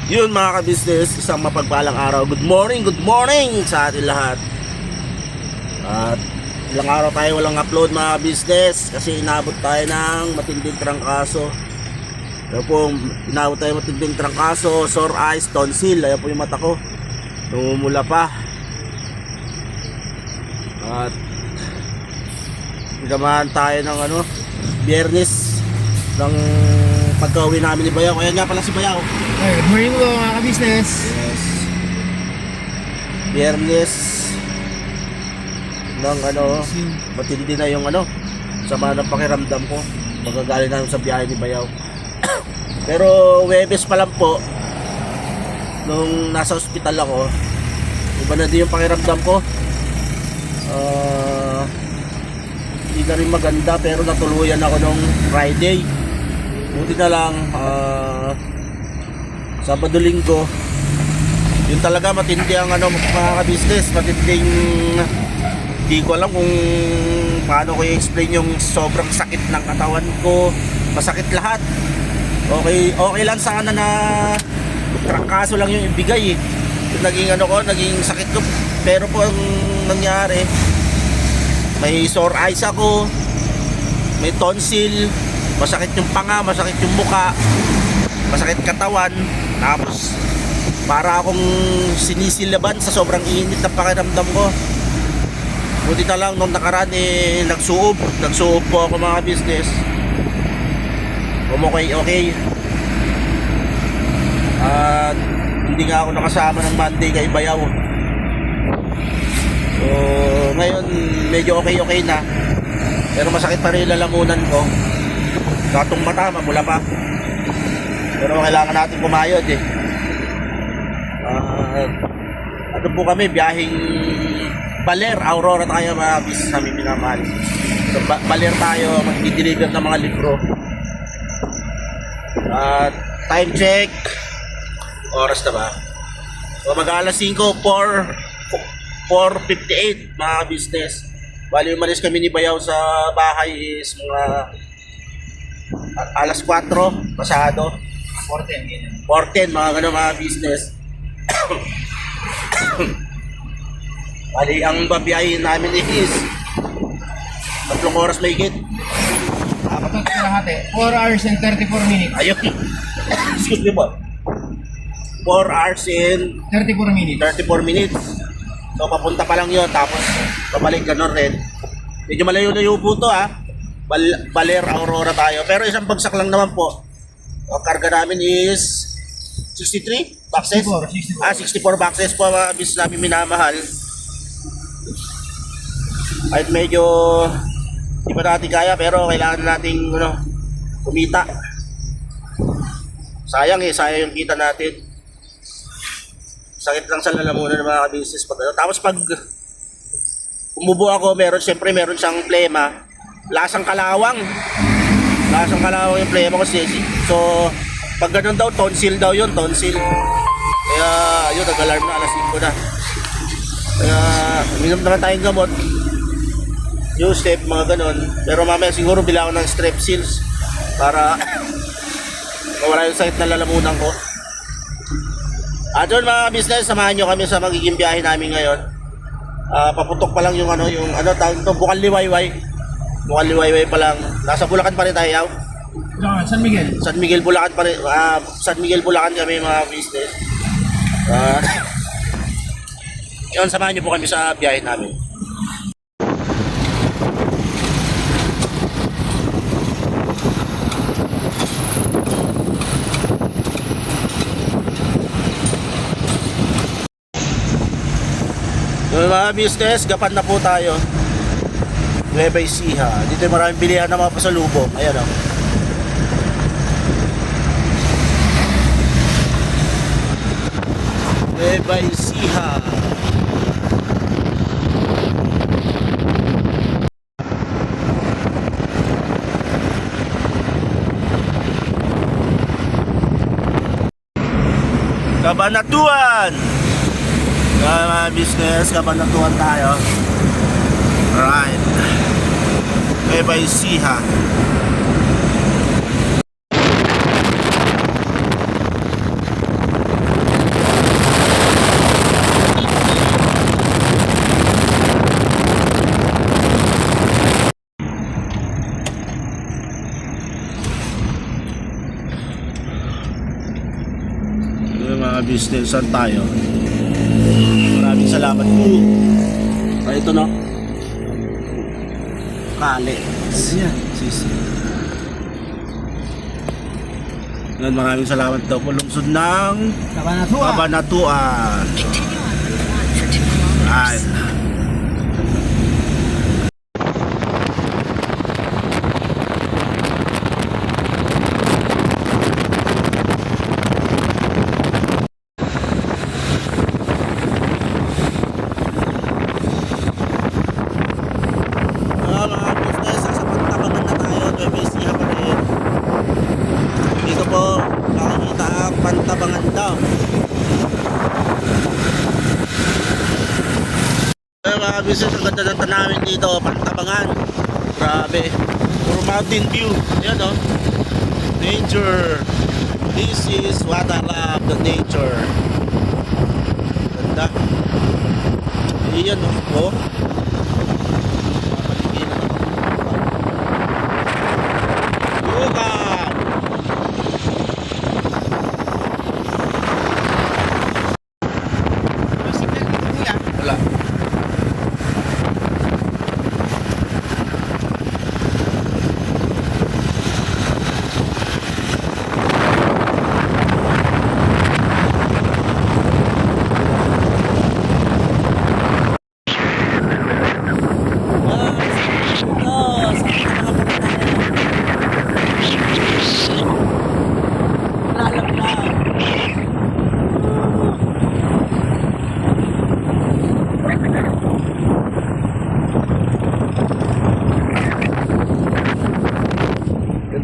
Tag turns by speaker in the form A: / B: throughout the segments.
A: Yun mga ka-business, isang mapagpalang araw. Good morning sa atin lahat. At ilang araw tayo walang upload mga business kasi inabot tayo ng matinding trangkaso. Ayan po, inabot tayo matinding trangkaso, sore eyes, tonsil. Ayan po yung mata ko, namumula pa. At pinamahan tayo ng Biyernes ng pagka-uwi namin ni Bayaw. Kaya nga pala si Bayaw.
B: Ay, good morning po mga ka-business.
A: Yes. Biyernes ng matindi na yung sama ng pakiramdam ko. Magagaling na sa biyahe ni Bayaw. Pero Webes pa lang po, nung nasa ospital ako, iba na din yung pakiramdam ko. Hindi na rin maganda pero natuluyan ako nung Friday. Buti na lang Sabado Linggo yun talaga matindi ang mga ka-business, matinding, hindi ko alam kung paano ko i-explain yung sobrang sakit ng katawan ko. Masakit lahat. Okay lang sana na trangkaso lang yung ibigay yung naging sakit ko. Pero po ang nangyari, may sore eyes ako, may tonsil, masakit yung panga, masakit yung muka, masakit katawan. Tapos para akong sinisilaban sa sobrang init ng pakiramdam ko. Buti na lang nung nakaraan nagsuob po ako mga business. Okay. At hindi nga ako nakasama ng Monday kay Bayaw. So ngayon medyo okay na. Pero masakit pa rin lalamunan ko. Katong mata, mamula pa. Pero kailangan natin kumayod po kami, biyaheng Baler, Aurora tayo mga business namin minamahal. So Baler tayo, mag-deliver ng mga libro. Time check, oras na ba? So mag-alas 5, 4:58 mga business. Bali umalis kami ni Bayaw sa bahay is mga alas 4 pasado. 4:10 mga business. Bali ang babiyahin namin is 3 oras may higit.
B: 4 hours and 34 minutes.
A: Ayun. Excuse me po. 4 hours and
B: 34 minutes.
A: So papunta pa lang yun, tapos pabalik ganon rin. Medyo malayo-layo po to Baler, Aurora tayo. Pero isang bagsak lang naman po. Ang karga namin is 63 boxes. 64 boxes po mga business namin minamahal. Kahit medyo di pa natin kaya pero kailangan nating kumita. Sayang sayang yung kita natin. Sakit lang sa lalamunan ng mga business pag tapos pag umubo ako, meron siyang plema. Lasang kalawang yung plema ko so pag ganun daw, tonsil daw yun, tonsil. Kaya yun, nag-alarm na, alas 5 na. Kaya uminom naman tayong gamot, yung step, mga ganun. Pero mamaya siguro bila ako ng strepsils para mawala yung sakit na lalamunan ko. Doon mga business, samahan nyo kami sa magiging biyahe namin ngayon. Paputok pa lang yung tawag ito, Bukal Liwayway pa lang. Nasa Bulacan pa rin tayo.
B: San Miguel,
A: Bulacan pa rin. San Miguel, Bulacan kami mga business. Yun, samahan nyo po kami sa biyahe namin. Yung mga business, gapan na po tayo. Nueva Ecija. Dito maraming bilihan ng mga pasalubong. Ayan Nueva Ecija. Cabanatuan. Mga business, Cabanatuan tayo. Alright. Nueva Ecija. mga business, saan tayo? Maraming salamat po. Ito no. Kale. Siya. Sisi. Yan, maraming salamat daw po. Lungsod ng Cabanatuan. Ay. Mga business, sa Pantabangan na tayo. Bebesiya pa rin. Dito po makikita ang Pantabangan daw. Mga business, ang ganda ng tanawin dito, Pantabangan. Grabe. Puro mountain view. Yan o. Nature. This is what I love, the nature. Ganda. Iyan o. Oh. Bukan. Wala.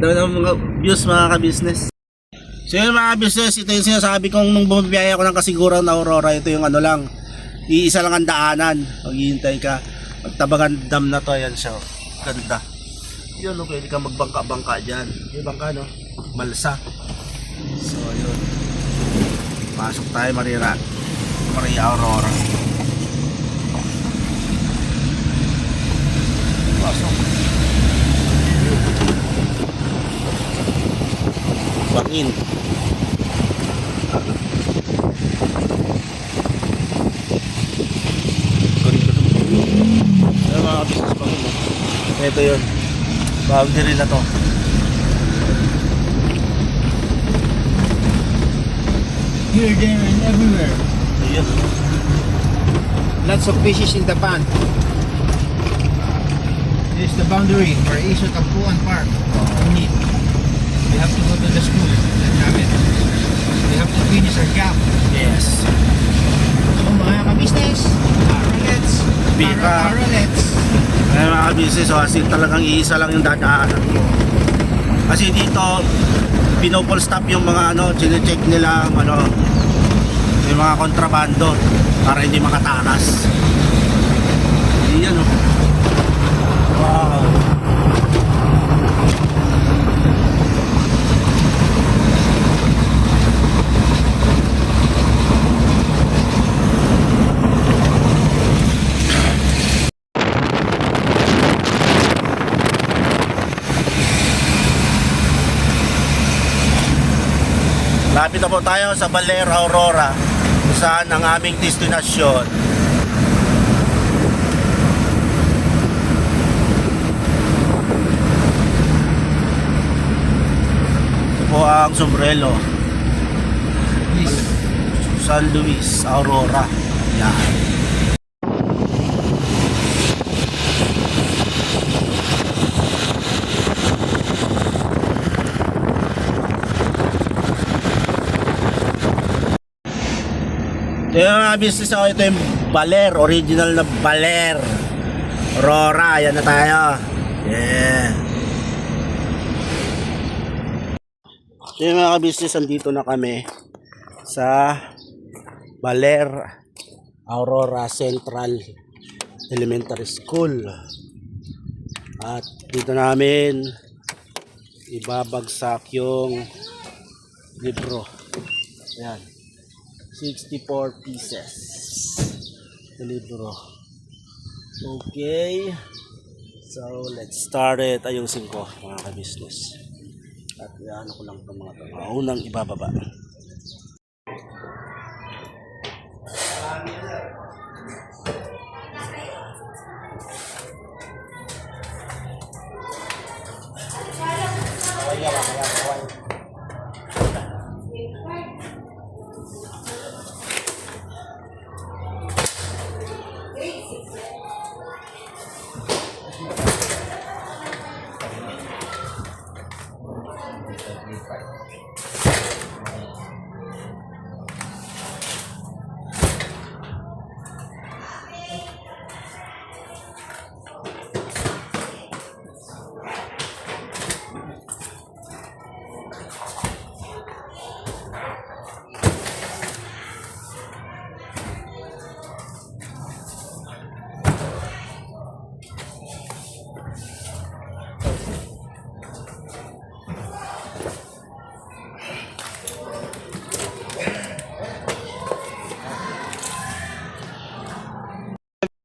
A: Ganda ng mga views mga ka-business. So yun mga business, ito yung sinasabi kong nung bumibiyaya ako ng Kasiguran na Aurora, ito yung ano lang, iisa lang ang daanan. Maghihintay ka, magtabangan dam na to, yan siya. Ganda. Yun, no, pwede ka magbangka-bangka dyan. Yung bangka, no? Malsa. So yun. Pasok tayo, Maria Aurora. Pasok. Bangin. Ano mga business bangin? Ito yun. Boundary na to.
B: Here, there, and everywhere.
A: Ayun.
B: Lots of fishes in the pond. This is the boundary for Iso Tampuan Park. Unit. We have to go to the school and have it. We have to finish our job.
A: Yes.
B: So mga ka-business, Arolets,
A: Bika.
B: Arolets.
A: Kaya mga ka-business, so, kasi talagang iisa lang yung dadaanan mo. Kasi dito, pinopol stop yung mga ano, chine-check nila ang ano, yung mga kontrabando para hindi makatakas. Yan o. Wow. Lapit na po tayo sa Baler, Aurora, kung saan ang aming destinasyon. Ito po ang Sombrero, San Luis, Aurora. Yan. Ito yung mga business ako, ito yung Baler, original na Baler Aurora, yan na tayo. Yeah. So yung mga business, andito na kami sa Baler Aurora Central Elementary School. At dito namin ibabagsak yung libro. Ayan. 64 pieces the libro. Okay, so let's start it. Ayusin ko mga ka-business at ano ko lang itong mga unang ibababa.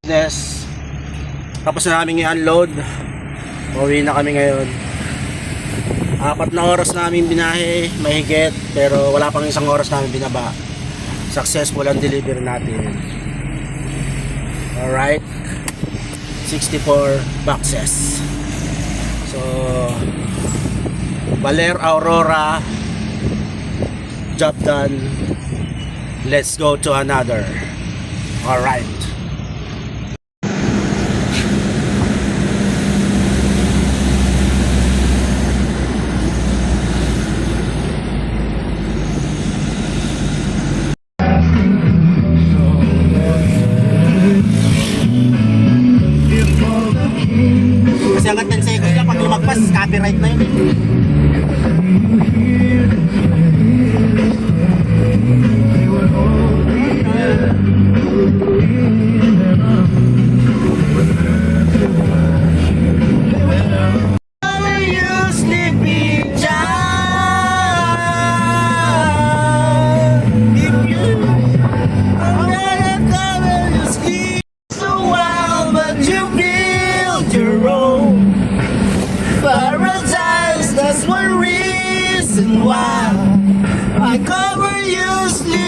A: Tapos na namin i-unload. Uwi na kami ngayon. 4 na oras namin binahe, mahigit, pero wala pang 1 oras namin binaba. Successful ang delivery natin. Alright, 64 boxes. So Baler Aurora, job done. Let's go to another. Alright. Kasi hanggang 10 seconds lang pag lumagpas, copyright na yun eh. Paradise, that's one reason why I cover you sleep.